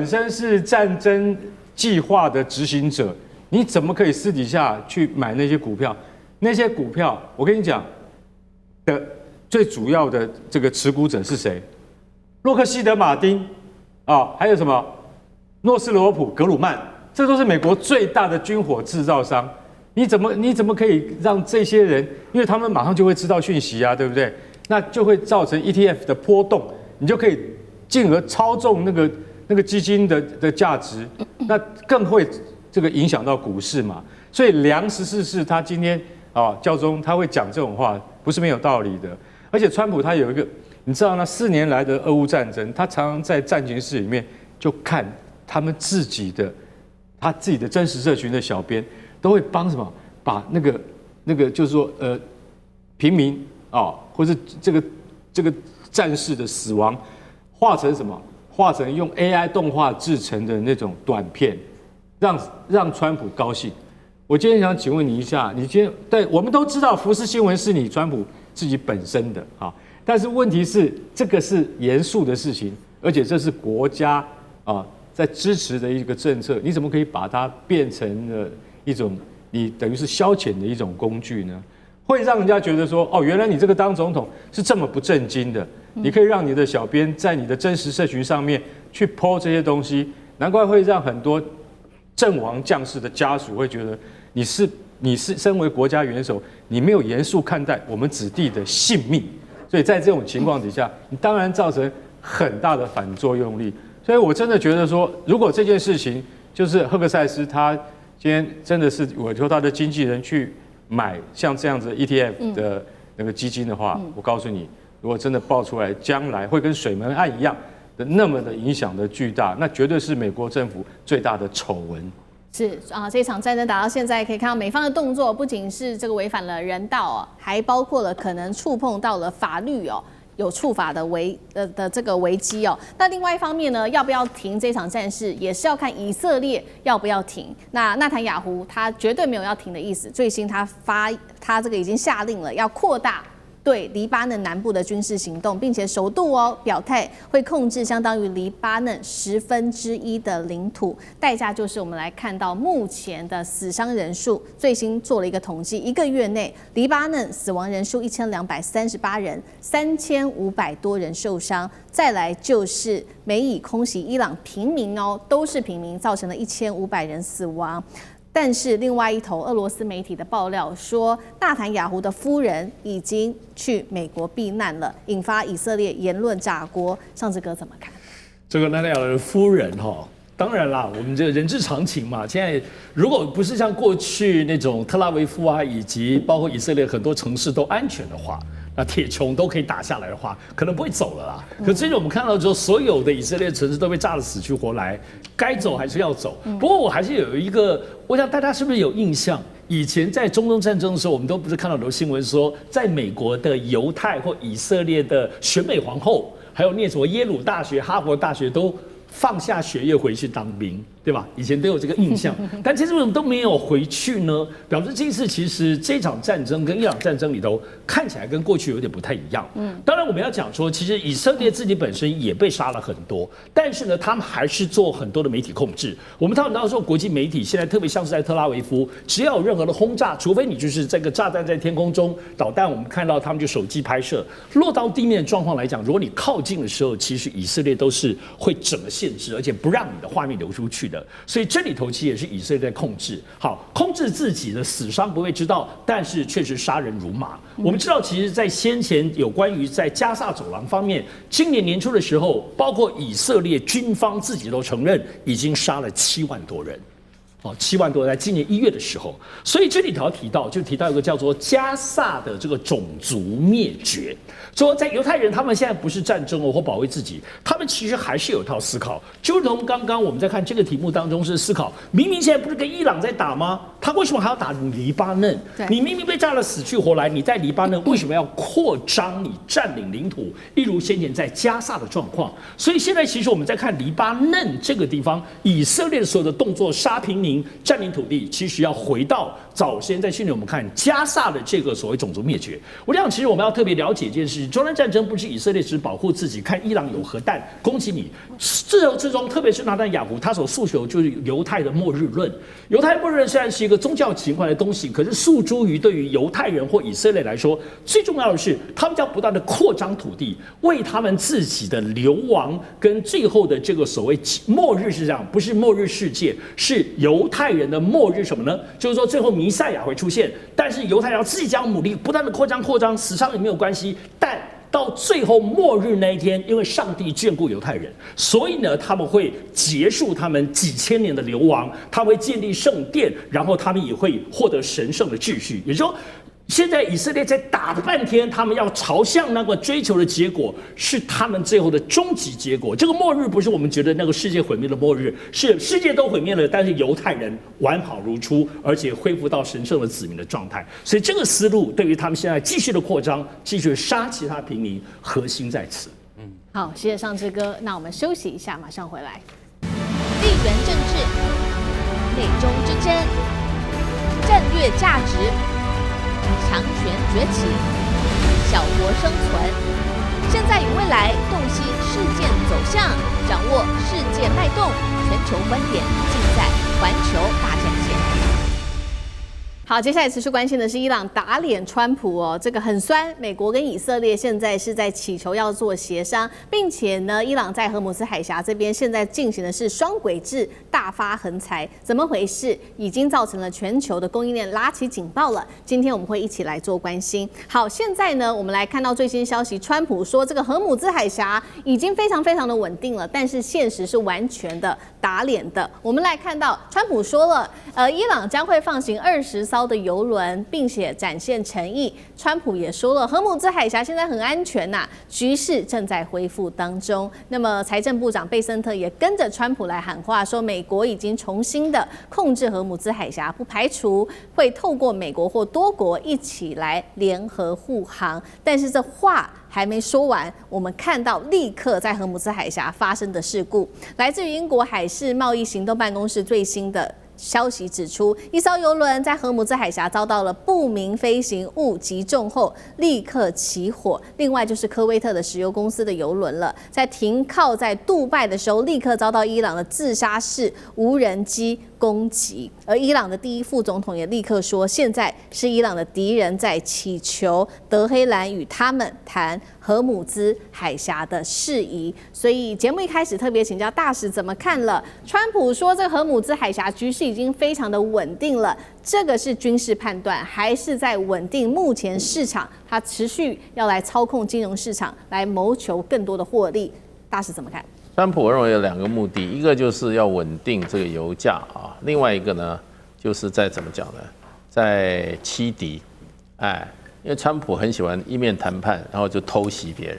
身是戰爭計劃的執行者，你怎麼可以私底下去買那些股票？那些股票，我跟你講的最主要的這個持股者是誰？洛克希德馬丁還有什麼諾斯羅普、格魯曼，這都是美國最大的軍火製造商。你怎麼可以讓這些人？因為他們馬上就會知道訊息對不對？那就會造成 ETF 的波動，你就可以進而操縱那個基金的價值，那更會這個影響到股市嘛。所以梁14世他今天教宗他會講這種話，不是沒有道理的。而且川普他有一個，你知道那4年來的俄烏戰爭，他常常在戰情室裡面就看他自己的真實社群的小編都會幫什麼，把那個就是說平民或是這個戰士的死亡畫成什麼？畫成用 AI 動畫製成的那種短片，讓川普高興。我今天想請問你一下，對，我們都知道福斯新聞是你川普自己本身的但是問題是這個是嚴肅的事情，而且這是國家在支持的一個政策，你怎麼可以把它變成了一種你等於是消遣的一種工具呢？會讓人家覺得說，原來你這個當總統是這麼不正經的。你可以讓你的小編在你的真實社群上面去 po 這些東西，難怪會讓很多陣亡將士的家屬會覺得你是身為國家元首，你沒有嚴肅看待我們子弟的性命，所以在這種情況底下，你當然造成很大的反作用力。所以我真的覺得說，如果這件事情就是赫克塞斯他今天真的是委託他的經紀人去買像這樣子 ETF 的那個基金的話，我告訴你。如果真的爆出來，將來會跟水門案一樣的那麼的影響的巨大，那絕對是美國政府最大的醜聞。是這場戰爭打到現在，可以看到美方的動作不僅是這個違反了人道還包括了可能觸碰到了法律有觸法的這個危機哦。那另外一方面呢，要不要停這場戰事，也是要看以色列要不要停。那納坦雅胡他絕對沒有要停的意思，最新他这個已經下令了，要擴大對黎巴嫩南部的軍事行動，並且首度表態會控制相當於黎巴嫩1/10的領土，代價就是我們來看到目前的死傷人數，最新做了一個統計，1個月內黎巴嫩死亡人數1238人，3500多人受傷，再來就是美以空襲伊朗平民都是平民，造成了1500人死亡。但是另外一頭，俄羅斯媒體的爆料說，納坦雅胡的夫人已經去美國避難了，引發以色列言論炸鍋。尚志哥怎麼看？這個納坦雅胡的夫人當然啦，我們這個人之常情嘛。現在如果不是像過去那種特拉維夫啊，以及包括以色列很多城市都安全的話，那鐵穹都可以打下來的話，可能不会走了啦。可最近我們看到之後，所有的以色列城市都被炸得死去活来，該走還是要走。不過我還是有一個，我想大家是不是有印象？以前在中東戰爭的時候，我們都不是看到很多新聞說，在美國的猶太或以色列的選美皇後，還有念什麼耶魯大學、哈佛大学都放下學業回去當兵，對吧？以前都有這個印象，但其實為什麼都沒有回去呢？表示這一次其實這場戰爭跟伊朗戰爭裡頭看起來跟過去有點不太一樣。當然我們要講說，其實以色列自己本身也被殺了很多，但是呢，他們還是做很多的媒體控制。我們談到說，國際媒體現在特別像是在特拉維夫，只要有任何的轟炸，除非你就是這個炸彈在天空中，導彈我們看到他們就手機拍攝，落到地面的狀況來講，如果你靠近的時候，其實以色列都是會整個限制，而且不讓你的畫面流出去的。所以這裡頭其實也是以色列在控制，好，控制自己的死傷不會知道，但是確實殺人如麻。我們知道，其實，在先前有關於在加薩走廊方面，今年年初的時候，包括以色列軍方自己都承認，已經殺了7萬多人。7萬多人在今年1月的時候，所以這裡頭提到一個叫做加薩的這個種族滅絕，說在猶太人他們現在不是戰爭或保衛自己，他們其實還是有一套思考，就如同剛剛我們在看這個題目當中是思考，明明現在不是跟伊朗在打嗎？他為什麼還要打黎巴嫩？你明明被炸得死去活來，你在黎巴嫩為什麼要擴張你佔領領土？一如先前在加薩的狀況，所以現在其實我們在看黎巴嫩這個地方，以色列的所有的動作殺平民、佔領土地，其實要回到早先在去年我們看加薩的這個所謂種族滅絕。我想其實我們要特別了解一件事情，中東戰爭不是以色列只保護自己，看伊朗有核彈攻擊你，自由之中，特別是納坦雅胡他所訴求就是猶太的末日論。猶太末日論雖然是一個宗教情懷的東西，可是訴諸於對於猶太人或以色列來說，最重要的是他們將不斷的擴張土地，為他們自己的流亡跟最後的這個所謂末日是這樣，不是末日世界，是猶太人的末日什麼呢？就是說最後彌賽亞會出現，但是猶太人要自己將武力不斷的擴張，死傷也沒有關係，但到最後末日那一天，因為上帝眷顧猶太人，所以呢，他們會結束他們幾千年的流亡，他們會建立聖殿，然後他們也會獲得神聖的秩序。也就是說，現在以色列在打了半天，他們要朝向那個追求的結果，是他們最後的終極結果。這個末日不是我們覺得那個世界毀滅的末日，是世界都毀滅了，但是猶太人完好如初，而且恢復到神聖的子民的狀態。所以這個思路對於他們現在繼續的擴張、繼續殺其他平民，核心在此。好，謝謝尚志哥。那我們休息一下，馬上回来。地緣政治、美中之爭、戰略價值。強權崛起，小國生存。現在與未來，洞悉事件走向，掌握世界脈動，全球觀點盡在環球大戰線。好，接下來持續關心的是伊朗打臉川普哦，這個很酸。美國跟以色列現在是在祈求要做協商，並且呢，伊朗在荷姆斯海峽這邊現在進行的是雙軌制大發橫財，怎麼回事？已經造成了全球的供應鏈拉起警報了。今天我們會一起來做關心。好，現在呢，我們來看到最新消息，川普說這個荷姆斯海峽已經非常的穩定了，但是現實是完全的打臉的。我們來看到川普說了，伊朗將會放行20艘艘的郵輪，並且展現誠意。川普也說了，荷姆茲海峽現在很安全吶，局勢正在恢復當中。那麼財政部長貝森特也跟着川普來喊話，說美國已經重新的控制荷姆茲海峽，不排除會透過美國或多國一起來聯合護航。但是這話還沒說完，我們看到立刻在荷姆茲海峽發生的事故，來自於英國海事貿易行動辦公室最新的消息指出，一艘郵輪在荷姆茲海峽遭到了不明飛行物擊中後，立刻起火。另外就是科威特的石油公司的郵輪了，在停靠在杜拜的時候，立刻遭到伊朗的自殺式無人機攻擊。而伊朗的第一副總統也立刻說，現在是伊朗的敵人在祈求德黑蘭與他們談荷姆茲海峽的事宜。所以節目一開始特別請教大使怎麼看了川普說這個荷姆茲海峽局勢已經非常的穩定了，這個是軍事判斷，還是在穩定目前市場？它持續要來操控金融市場，來謀求更多的獲利。大使怎麼看？川普我認為有2個目的，一個就是要穩定這個油價啊，另外一個呢，就是在怎麼講呢，在欺敵，因為川普很喜歡一面談判，然後就偷襲別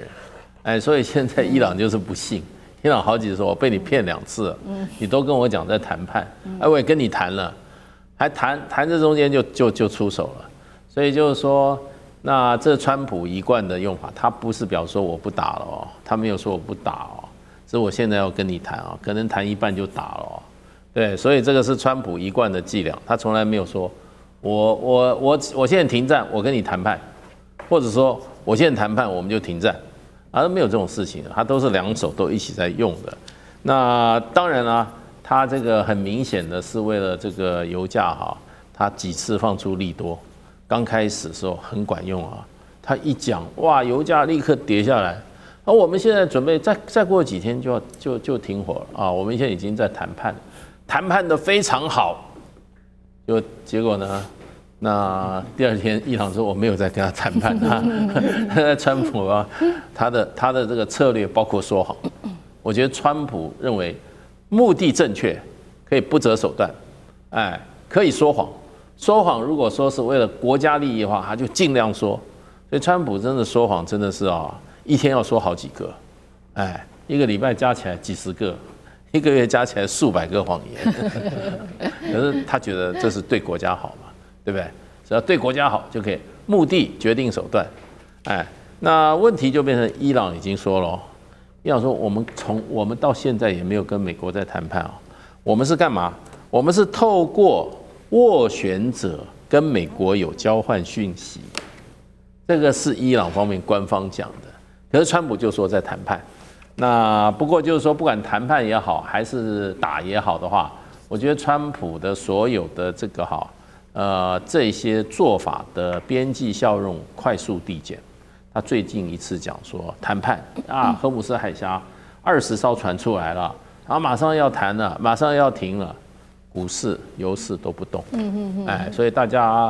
人，所以現在伊朗就是不信。伊朗好幾次我被你騙2次了，你都跟我講在談判，我也跟你談了，還談這中間就出手了，所以就是說，那這川普一貫的用法，他不是表示說我不打了哦，他沒有說我不打哦，是我現在要跟你談啊，可能談一半就打了哦，對，所以這個是川普一貫的伎倆，他從來沒有說我現在停戰，我跟你談判，或者說我現在談判我們就停戰。都沒有這種事情，他都是2手都一起在用的。那當然啦，他這個很明顯的是為了這個油價哈，他幾次放出利多，剛開始的時候很管用啊。他一講哇，油價立刻跌下來。而我們現在準備再過幾天就停火了啊。我們現在已經在談判的非常好，結果呢？那第2天，伊朗說我沒有在跟他談判啊。川普啊，他的這個策略包括說謊。我覺得川普認為目的正確，可以不擇手段，可以說謊。說謊如果說是為了國家利益的話，他就盡量說。所以川普真的說謊真的是一天要說好幾個，一個禮拜加起來幾十個，一個月加起來數百個謊言。可是他覺得這是對國家好嘛。對不對？只要對國家好就可以，目的決定手段。那問題就變成伊朗已經說了，伊朗說我們到現在也沒有跟美國在談判啊，我們是幹嘛？我們是透過斡旋者跟美國有交換訊息，這個是伊朗方面官方講的。可是川普就說在談判。那不過就是說，不管談判也好，還是打也好的話，我覺得川普的所有的這個這些做法的邊際效用快速遞減。他最近一次講說談判荷姆斯海峽20艘船出來了，然後馬上要談了，馬上要停了，股市、油市都不動。所以大家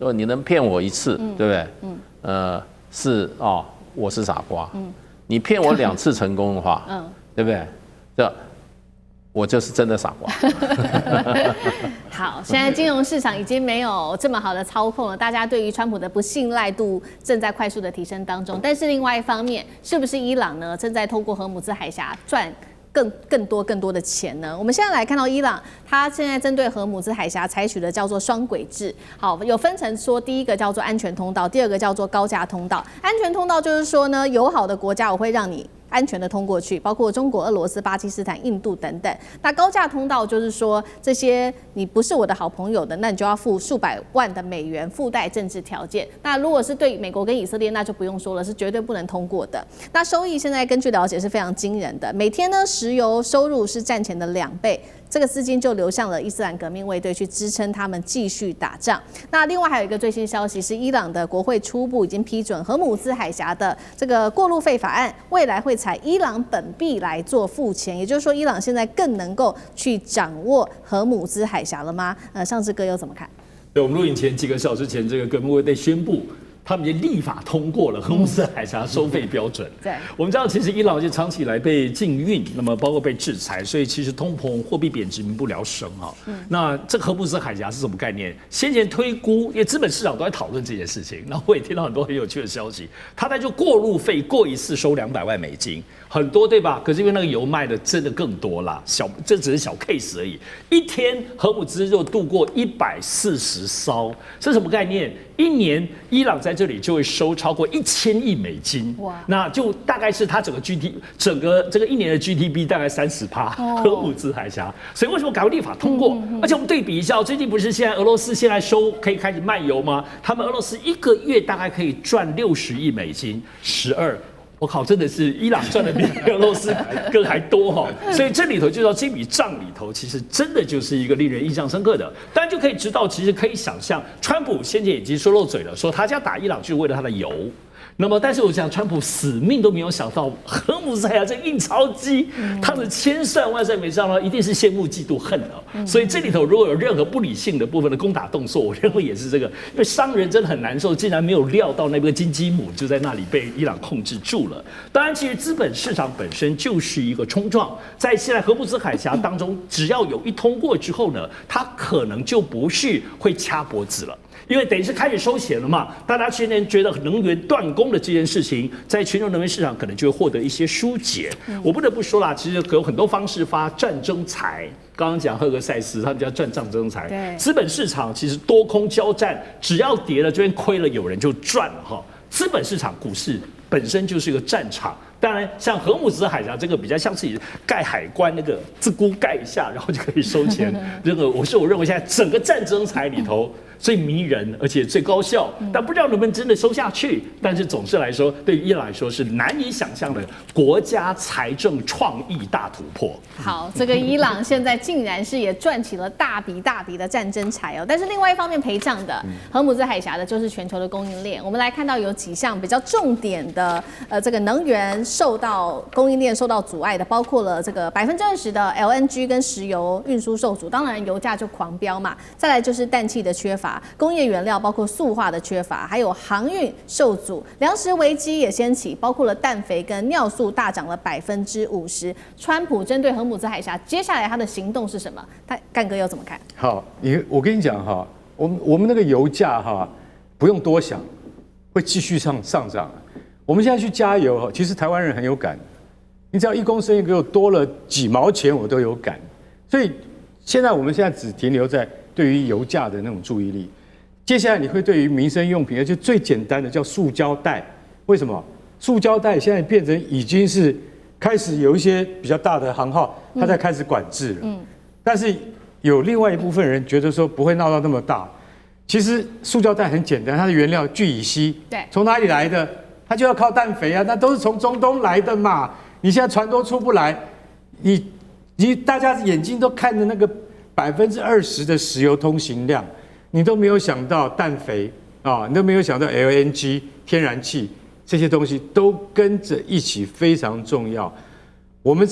說你能騙我一次，對不對？是我是傻瓜。你騙我2次成功的話，對不對？我就是真的傻瓜。好，現在金融市場已經沒有這麼好的操控了，大家對於川普的不信賴度正在快速的提升當中。但是另外一方面，是不是伊朗呢正在透過荷姆茲海峽賺更多的錢呢？我們現在來看到伊朗，它現在針對荷姆茲海峽採取的叫做雙軌制。好，有分成說，第一個叫做安全通道，第2個叫做高價通道。安全通道就是說呢，友好的國家我會讓你安全的通過去，包括中国、俄羅斯、巴基斯坦、印度等等。那高價通道就是說，這些你不是我的好朋友的，那你就要付数百萬的美元，附帶政治條件。那如果是对美國跟以色列，那就不用說了，是絕对不能通過的。那收益現在根據了解是非常驚人的，每天呢石油收入是戰前的2倍。這個資金就流向了伊斯蘭革命衛隊去支撐他們繼續打仗。那另外還有一個最新消息是，伊朗的國會初步已經批准荷姆茲海峽的這個過路費法案，未來會採伊朗本幣來做付錢，也就是說，伊朗現在更能夠去掌握荷姆茲海峽了嗎？尚志哥又怎麼看？對，我們錄影前幾個小時前，這個革命衛隊宣布，他們已經立法通過了荷姆斯海峽收費標準。對，我們知道其實伊朗就長期以來被禁運，那麼包括被制裁，所以其實通膨、貨幣貶值民不聊生啊。那這個荷姆斯海峽是什麼概念？先前推估，因為資本市場都在討論這件事情，然後我也聽到很多很有趣的消息，他在就過路費過一次收200萬美金，很多對吧？可是因為那個油賣的真的更多啦，這只是小 case 而已。一天荷姆斯就渡過140艘，這是什麼概念？一年伊朗在這裡就會收超過1000億美金，哇！那就大概是它整個這個一年的 GDP 大概30%，荷姆斯海峡。所以為什麼趕快立法通過？而且我們對比一下，最近不是現在俄羅斯現在可以開始賣油嗎？他們俄羅斯一個月大概可以賺60億美金，12。我靠，真的是伊朗賺的比俄羅斯更還多哈，所以這裡頭就到這筆賬裡頭，其實真的就是一個令人印象深刻的。大家就可以知道，其實可以想象，川普先前已經說漏嘴了，說他要打伊朗就是為了他的油。那麼，但是我想，川普死命都沒有想到，荷姆斯海峽這印鈔機，他的千算萬算沒想到，一定是羨慕嫉妒恨的。所以這裡頭如果有任何不理性的部分的攻打動作，我認為也是這個，因為商人真的很難受，竟然沒有料到那個金雞母就在那裡被伊朗控制住了。當然，其實資本市場本身就是一個衝撞，在現在荷姆斯海峽當中，只要有一通過之後呢，它可能就不是會掐脖子了。因為等於是開始收錢了嘛，大家现在覺得能源斷供的這件事情，在全球能源市場可能就會獲得一些疏解。我不得不說啦，其實有很多方式發戰爭財。剛剛講赫格塞斯，他們叫賺戰爭財。資本市場其實多空交戰，只要跌了這邊虧了，有人就賺了哈。資本市場股市本身就是一個戰場。當然，像荷姆斯海峽這個比較像是蓋海關那個自估蓋一下，然後就可以收錢。這個我認為現在整個戰爭財裡頭最迷人，而且最高效，但不知道能不能真的收下去。但是總之來說，對於伊朗來說是難以想象的國家財政創意大突破。好，這個伊朗現在竟然是也賺起了大筆大筆的戰爭財哦。但是另外一方面賠賬的，荷姆斯海峽的就是全球的供應鏈。我們來看到有幾項比較重點的，這個能源供應鏈受到阻礙的，包括了這個20%的 LNG 跟石油運輸受阻，當然油價就狂飆嘛。再來就是氮氣的缺乏，工業原料包括塑化的缺乏，還有航運受阻，糧食危機也掀起，包括了氮肥跟尿素大漲了50%。川普針對荷姆斯海峽，接下來他的行動是什麼？幹哥又怎麼看？好，我跟你講哈，我們那個油價哈，不用多想，會繼續上漲。我們現在去加油，其實台灣人很有感，你只要1公升給我多了幾毛錢，我都有感。所以我們現在只停留在對於油價的那種注意力。接下來你會對於民生用品，而且最簡單的叫塑膠袋。為什麼？塑膠袋現在變成已經是開始有一些比較大的行號，它在開始管制了。但是有另外一部分人覺得說不會鬧到那麼大。其實塑膠袋很簡單，它的原料聚乙烯，對，從哪裡來的？它就要靠氮肥啊，那都是從中東來的嘛。你現在船都出不來，大家眼睛都看着那個20%的石油通行量，你都沒有想到氮肥啊，你都沒有想到 LNG 天然氣這些東西都跟着一起非常重要。我們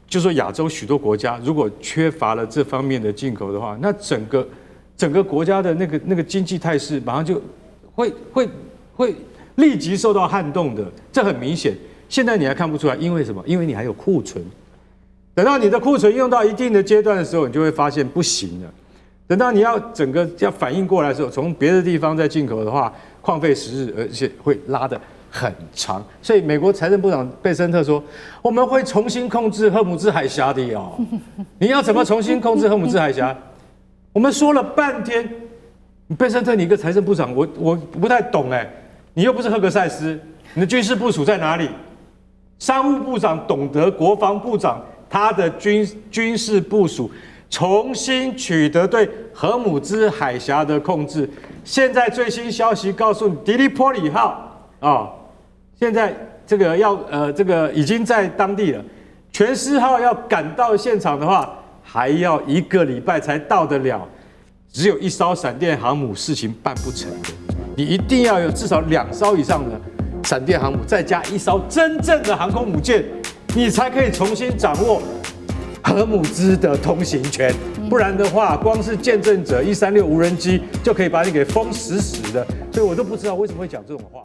就說亞洲許多國家如果缺乏了這方面的進口的話，那整個國家的那個經濟態勢馬上就會立即受到撼動的，這很明顯。現在你還看不出來，因為什麼？因為你還有庫存。等到你的庫存用到一定的階段的時候，你就會發現不行了。等到你要整個要反應過來的時候，從別的地方再進口的話，況費時日，而且會拉得很長。所以美國財政部長貝森特說，我們會重新控制荷姆斯海峽的哦。你要怎麼重新控制荷姆斯海峽？我們說了半天，貝森特，你一個財政部長，我不太懂哎。你又不是赫格塞斯，你的軍事部署在哪裡？商務部長懂得國防部長他的軍事部署，重新取得對荷姆斯海峽的控制。現在最新消息告訴你，迪利波里號啊，現在這個已經在當地了。全斯號要趕到現場的話，還要1個禮拜才到得了。只有1艘閃電航母，事情辦不成的。你一定要有至少2艘以上的閃電航母，再加1艘真正的航空母艦，你才可以重新掌握荷姆斯的通行權。不然的話，光是見證者136無人機就可以把你給封死死的，所以我都不知道為什麼會講這種話。